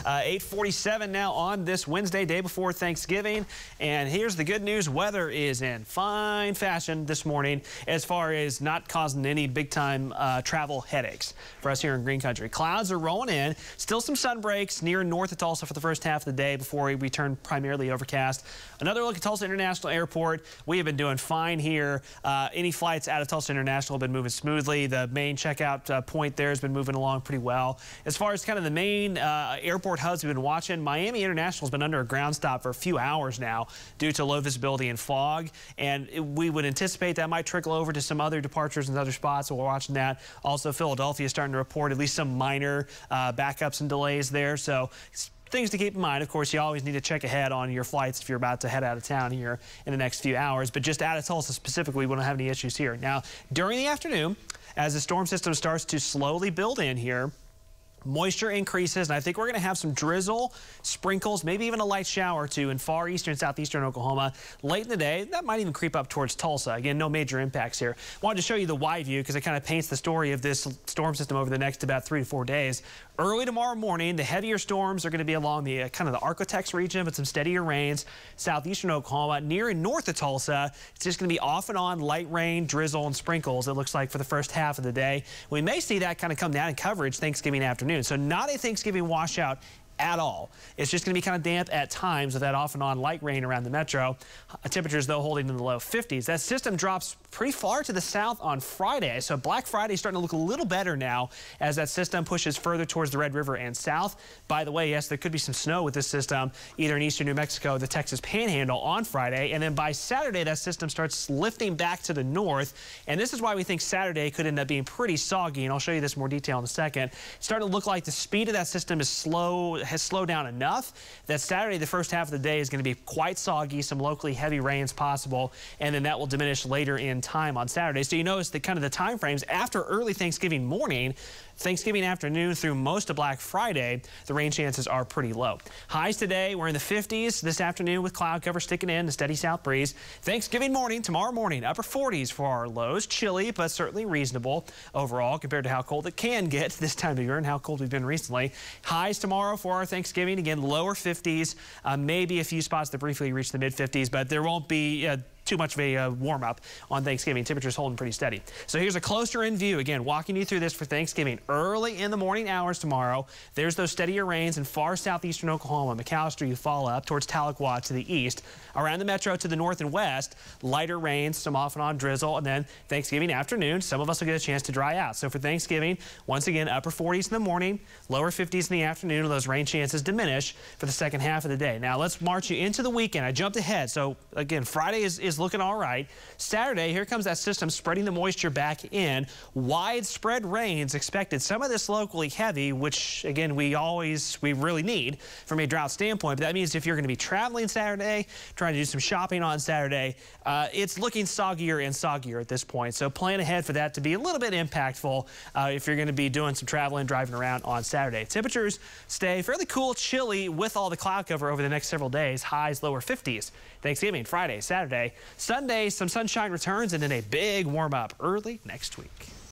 8:47 now on this Wednesday, day before Thanksgiving. And here's the good news. Weather is in fine fashion this morning as far as not causing any big-time travel headaches for us here in Green Country. Clouds are rolling in. Still some sun breaks near and north of Tulsa for the first half of the day before we return primarily overcast. Another look at Tulsa International Airport. We have been doing fine here. Any flights out of Tulsa International have been moving smoothly. The main checkout point there has been moving along pretty well. As far as kind of the main airport hubs we've been watching, Miami International has been under a ground stop for a few hours now due to low visibility and fog. And we would anticipate that might trickle over to some other departures and other spots, so we're watching that. Also, Philadelphia is starting to report at least some minor backups and delays there. So things to keep in mind. Of course, you always need to check ahead on your flights if you're about to head out of town here in the next few hours. But just out of Tulsa specifically, we don't have any issues here. Now, during the afternoon, as the storm system starts to slowly build in here, moisture increases, and I think we're going to have some drizzle, sprinkles, maybe even a light shower or two in far eastern and southeastern Oklahoma late in the day. That might even creep up towards Tulsa. Again, no major impacts here. Wanted to show you the wide view because it kind of paints the story of this storm system over the next about 3 to 4 days. Early tomorrow morning, the heavier storms are going to be along the kind of the Arcotex region with some steadier rains. Southeastern Oklahoma, near and north of Tulsa, it's just going to be off and on light rain, drizzle, and sprinkles, it looks like, for the first half of the day. We may see that kind of come down in coverage Thanksgiving afternoon. So not a Thanksgiving washout at all. It's just going to be kind of damp at times with that off and on light rain around the metro. Temperatures, though, holding in the low 50s. That system drops pretty far to the south on Friday. So Black Friday is starting to look a little better now as that system pushes further towards the Red River and south. By the way, yes, there could be some snow with this system either in eastern New Mexico or the Texas Panhandle on Friday. And then by Saturday, that system starts lifting back to the north. And this is why we think Saturday could end up being pretty soggy. And I'll show you this in more detail in a second. It's starting to look like the speed of that system is has slowed down enough that Saturday, the first half of the day, is going to be quite soggy, some locally heavy rains possible, and then that will diminish later in time on Saturday. So you notice the kind of the time frames after early Thanksgiving morning, Thanksgiving afternoon through most of Black Friday, the rain chances are pretty low. Highs today, we're in the 50s this afternoon with cloud cover sticking in, a steady south breeze. Thanksgiving morning, tomorrow morning, upper 40s for our lows. Chilly, but certainly reasonable overall compared to how cold it can get this time of year and how cold we've been recently. Highs tomorrow for our Thanksgiving, again, lower 50s, maybe a few spots that briefly reach the mid 50s, but there won't be too much of a warm-up on Thanksgiving. Temperatures holding pretty steady. So here's a closer-in view, again, walking you through this for Thanksgiving. Early in the morning hours tomorrow, there's those steadier rains in far southeastern Oklahoma, McAllister, Eufaula, up towards Tahlequah to the east. Around the metro to the north and west, lighter rains, some off and on drizzle, and then Thanksgiving afternoon, some of us will get a chance to dry out. So for Thanksgiving, once again, upper 40s in the morning, lower 50s in the afternoon, and those rain chances diminish for the second half of the day. Now let's march you into the weekend. I jumped ahead. So again, Friday is looking all right. Saturday, here comes that system spreading the moisture back in. Widespread rains expected. Some of this locally heavy, which again we really need from a drought standpoint. But that means if you're going to be traveling Saturday, trying to do some shopping on Saturday, it's looking soggier and soggier at this point. So plan ahead for that to be a little bit impactful if you're going to be doing some traveling, driving around on Saturday. Temperatures stay fairly cool, chilly with all the cloud cover over the next several days. Highs lower 50s. Thanksgiving, Friday, Saturday. Sunday, some sunshine returns and then a big warm up early next week.